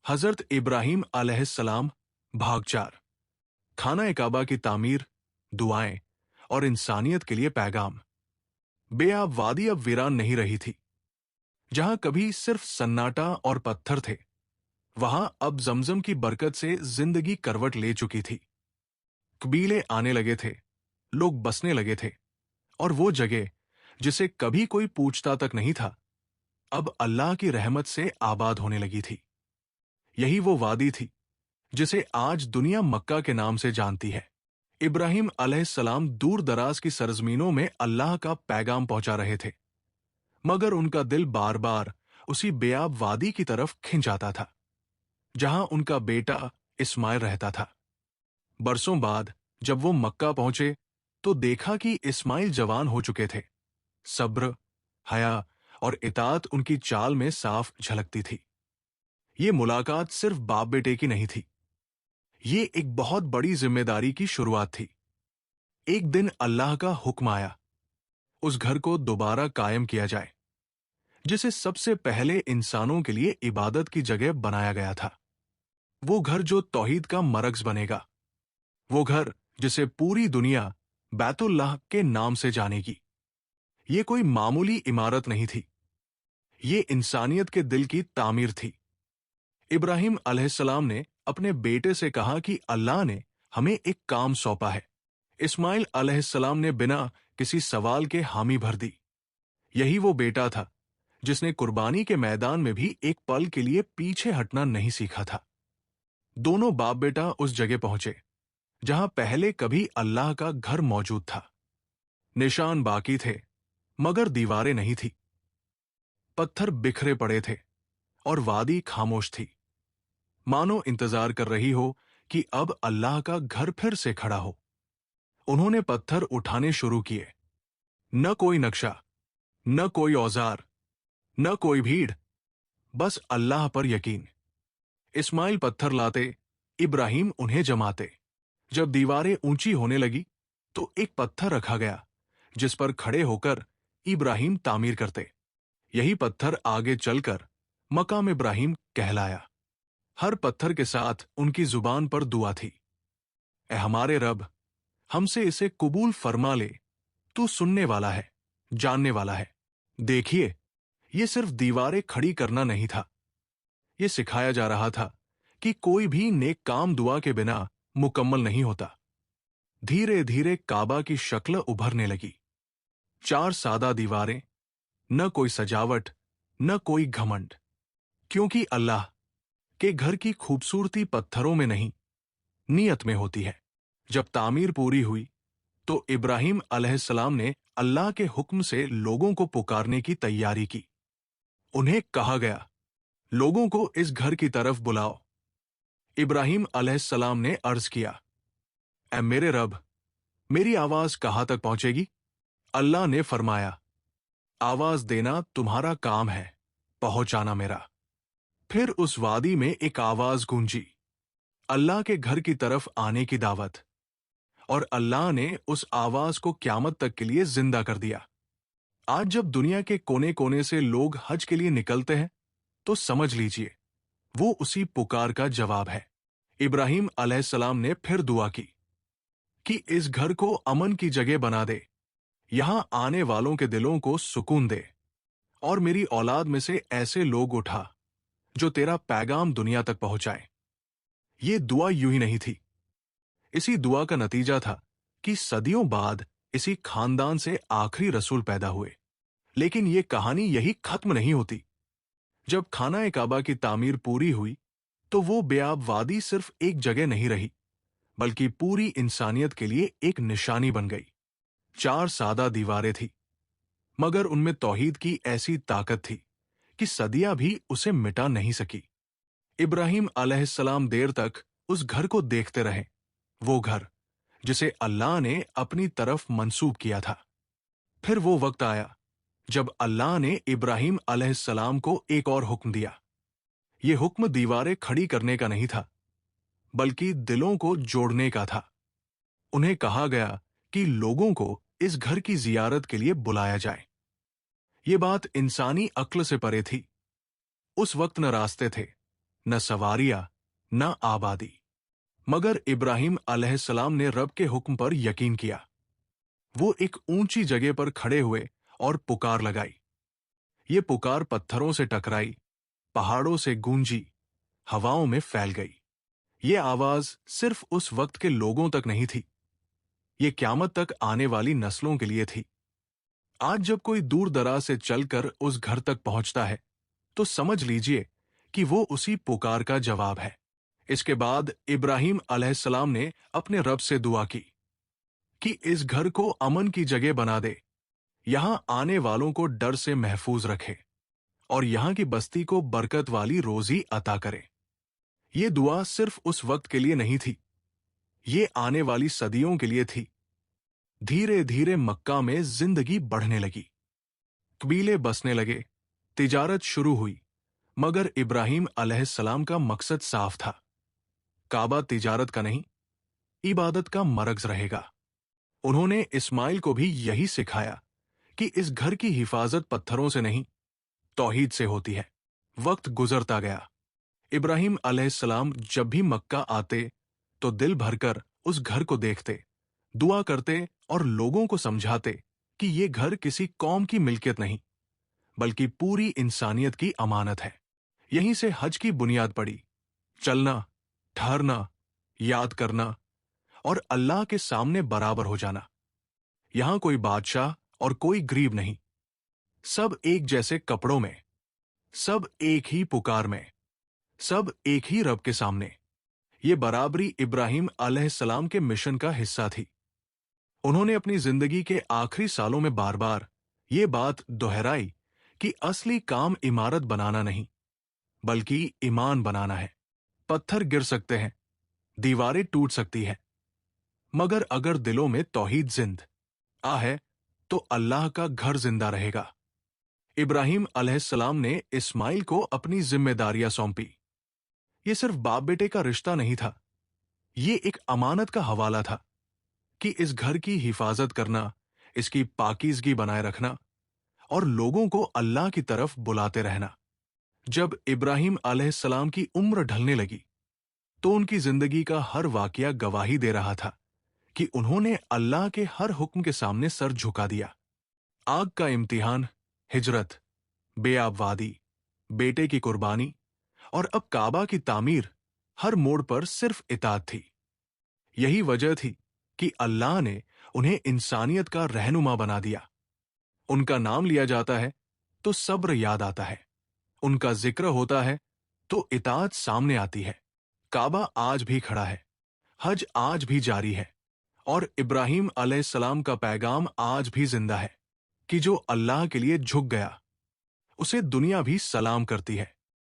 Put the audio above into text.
हजरत इब्राहिम अलैहिस्सलाम भाग 4। खाना काबा की तामीर, दुआएं और इंसानियत के लिए पैगाम। बेआब वादी अब वीरान नहीं रही थी। जहां कभी सिर्फ सन्नाटा और पत्थर थे, वहां अब जमजम की बरकत से जिंदगी करवट ले चुकी थी। कबीले आने लगे थे, लोग बसने लगे थे, और वो जगह जिसे कभी कोई पूछता तक नहीं था, अब अल्लाह की रहमत से आबाद होने लगी थी। यही वो वादी थी जिसे आज दुनिया मक्का के नाम से जानती है। इब्राहिम अलैहिस्सलाम दूर दराज की सरजमीनों में अल्लाह का पैगाम पहुंचा रहे थे, मगर उनका दिल बार बार उसी बेआब वादी की तरफ खिंच आता था, जहां उनका बेटा इस्माइल रहता था। बरसों बाद जब वो मक्का पहुंचे तो देखा कि इस्माइल जवान हो चुके थे। सब्र, हया और इताअत उनकी चाल में साफ झलकती थी। ये मुलाकात सिर्फ बाप बेटे की नहीं थी, ये एक बहुत बड़ी जिम्मेदारी की शुरुआत थी। एक दिन अल्लाह का हुक्म आया, उस घर को दोबारा कायम किया जाए जिसे सबसे पहले इंसानों के लिए इबादत की जगह बनाया गया था। वो घर जो तौहीद का मरकज बनेगा, वो घर जिसे पूरी दुनिया बैतुल्लाह के नाम से जानेगी। ये कोई मामूली इमारत नहीं थी, ये इंसानियत के दिल की तामीर थी। इब्राहिम अलैहिस्सलाम ने अपने बेटे से कहा कि अल्लाह ने हमें एक काम सौंपा है। इस्माइल अलैहिस्सलाम ने बिना किसी सवाल के हामी भर दी। यही वो बेटा था जिसने कुर्बानी के मैदान में भी एक पल के लिए पीछे हटना नहीं सीखा था। दोनों बाप बेटा उस जगह पहुंचे जहां पहले कभी अल्लाह का घर मौजूद था। निशान बाकी थे, मगर दीवारें नहीं थी। पत्थर बिखरे पड़े थे और वादी खामोश थी, मानो इंतजार कर रही हो कि अब अल्लाह का घर फिर से खड़ा हो। उन्होंने पत्थर उठाने शुरू किए। न कोई नक्शा, न कोई औजार, न कोई भीड़, बस अल्लाह पर यकीन। इस्माइल पत्थर लाते, इब्राहिम उन्हें जमाते। जब दीवारें ऊंची होने लगी तो एक पत्थर रखा गया जिस पर खड़े होकर इब्राहिम तामीर करते। यही पत्थर आगे चलकर मकाम इब्राहिम कहलाया। हर पत्थर के साथ उनकी जुबान पर दुआ थी, ए हमारे रब, हमसे इसे कबूल फरमा ले, तू सुनने वाला है, जानने वाला है। देखिए, ये सिर्फ दीवारें खड़ी करना नहीं था, ये सिखाया जा रहा था कि कोई भी नेक काम दुआ के बिना मुकम्मल नहीं होता। धीरे धीरे काबा की शक्ल उभरने लगी। 4 सादा दीवारें, न कोई सजावट, न कोई घमंड, क्योंकि अल्लाह के घर की खूबसूरती पत्थरों में नहीं, नियत में होती है। जब तामीर पूरी हुई तो इब्राहिम अलैहिस्सलाम ने अल्लाह के हुक्म से लोगों को पुकारने की तैयारी की। उन्हें कहा गया, लोगों को इस घर की तरफ बुलाओ। इब्राहिम अलैहिस्सलाम ने अर्ज किया, ऐ मेरे रब, मेरी आवाज कहां तक पहुंचेगी? अल्लाह ने फरमाया, आवाज देना तुम्हारा काम है, पहुंचाना मेरा। फिर उस वादी में एक आवाज गूंजी, अल्लाह के घर की तरफ आने की दावत, और अल्लाह ने उस आवाज को क़यामत तक के लिए जिंदा कर दिया। आज जब दुनिया के कोने कोने से लोग हज के लिए निकलते हैं तो समझ लीजिए वो उसी पुकार का जवाब है। इब्राहिम अलैहिस्सलाम ने फिर दुआ की कि इस घर को अमन की जगह बना दे, यहां आने वालों के दिलों को सुकून दे, और मेरी औलाद में से ऐसे लोग उठा जो तेरा पैगाम दुनिया तक पहुंचाए। ये दुआ यूं ही नहीं थी, इसी दुआ का नतीजा था कि सदियों बाद इसी खानदान से आखिरी रसूल पैदा हुए। लेकिन ये कहानी यही खत्म नहीं होती। जब खाना काबा की तामीर पूरी हुई तो वो बेआब वादी सिर्फ एक जगह नहीं रही, बल्कि पूरी इंसानियत के लिए एक निशानी बन गई। 4 सादा दीवारें थी, मगर उनमें तौहीद की ऐसी ताकत थी कि सदियां भी उसे मिटा नहीं सकी। इब्राहिम अलैहिस्सलाम देर तक उस घर को देखते रहे, वो घर जिसे अल्लाह ने अपनी तरफ मंसूब किया था। फिर वो वक्त आया जब अल्लाह ने इब्राहिम अलैहिस्सलाम को एक और हुक्म दिया। ये हुक्म दीवारें खड़ी करने का नहीं था, बल्कि दिलों को जोड़ने का था। उन्हें कहा गया कि लोगों को इस घर की जियारत के लिए बुलाया जाए। ये बात इंसानी अक्ल से परे थी। उस वक्त न रास्ते थे, न सवारियां, न आबादी। मगर इब्राहिम अलैहिस्सलाम ने रब के हुक्म पर यकीन किया। वो एक ऊंची जगह पर खड़े हुए और पुकार लगाई। ये पुकार पत्थरों से टकराई, पहाड़ों से गूंजी, हवाओं में फैल गई। ये आवाज सिर्फ उस वक्त के लोगों तक नहीं थी, ये क़यामत तक आने वाली नस्लों के लिए थी। आज जब कोई दूर दराज से चलकर उस घर तक पहुंचता है, तो समझ लीजिए कि वो उसी पुकार का जवाब है। इसके बाद इब्राहिम अलैहिस्सलाम ने अपने रब से दुआ की कि इस घर को अमन की जगह बना दे, यहां आने वालों को डर से महफूज रखे और यहां की बस्ती को बरकत वाली रोजी अता करे। ये दुआ सिर्फ उस वक्त के लिए नहीं थी, ये आने वाली सदियों के लिए थी। धीरे धीरे मक्का में जिंदगी बढ़ने लगी, कबीले बसने लगे, तिजारत शुरू हुई। मगर इब्राहिम अलैहिस्सलाम का मकसद साफ था, काबा तिजारत का नहीं, इबादत का मरकज रहेगा। उन्होंने इस्माइल को भी यही सिखाया कि इस घर की हिफाजत पत्थरों से नहीं, तौहीद से होती है। वक्त गुजरता गया। इब्राहिम अलैहिस्सलाम जब भी मक्का आते तो दिल भरकर उस घर को देखते, दुआ करते और लोगों को समझाते कि ये घर किसी कौम की मिल्कियत नहीं, बल्कि पूरी इंसानियत की अमानत है। यहीं से हज की बुनियाद पड़ी, चलना, ठहरना, याद करना और अल्लाह के सामने बराबर हो जाना। यहां कोई बादशाह और कोई गरीब नहीं, सब एक जैसे कपड़ों में, सब एक ही पुकार में, सब एक ही रब के सामने। ये बराबरी इब्राहिम अलैहिस्सलाम के मिशन का हिस्सा थी। उन्होंने अपनी जिंदगी के आखिरी सालों में बार बार ये बात दोहराई कि असली काम इमारत बनाना नहीं, बल्कि ईमान बनाना है। पत्थर गिर सकते हैं, दीवारें टूट सकती हैं, मगर अगर दिलों में तौहीद जिंद है तो अल्लाह का घर जिंदा रहेगा। इब्राहिम अलैहिस्सलाम ने इस्माइल को अपनी जिम्मेदारियां सौंपी। ये सिर्फ बाप बेटे का रिश्ता नहीं था, ये एक अमानत का हवाला था कि इस घर की हिफाजत करना, इसकी पाकीज़गी बनाए रखना और लोगों को अल्लाह की तरफ बुलाते रहना। जब इब्राहिम अलैहिस्सलाम की उम्र ढलने लगी, तो उनकी जिंदगी का हर वाकया गवाही दे रहा था कि उन्होंने अल्लाह के हर हुक्म के सामने सर झुका दिया। आग का इम्तिहान, हिजरत, बेआब वादी, बेटे की कुर्बानी और अब काबा की तामीर, हर मोड़ पर सिर्फ इताअत थी। यही वजह थी कि अल्लाह ने उन्हें इंसानियत का रहनुमा बना दिया। उनका नाम लिया जाता है तो सब्र याद आता है, उनका जिक्र होता है तो इताअत सामने आती है। काबा आज भी खड़ा है, हज आज भी जारी है और इब्राहिम अलैहिस्सलाम का पैगाम आज भी जिंदा है कि जो अल्लाह के लिए झुक गया, उसे दुनिया भी सलाम करती है।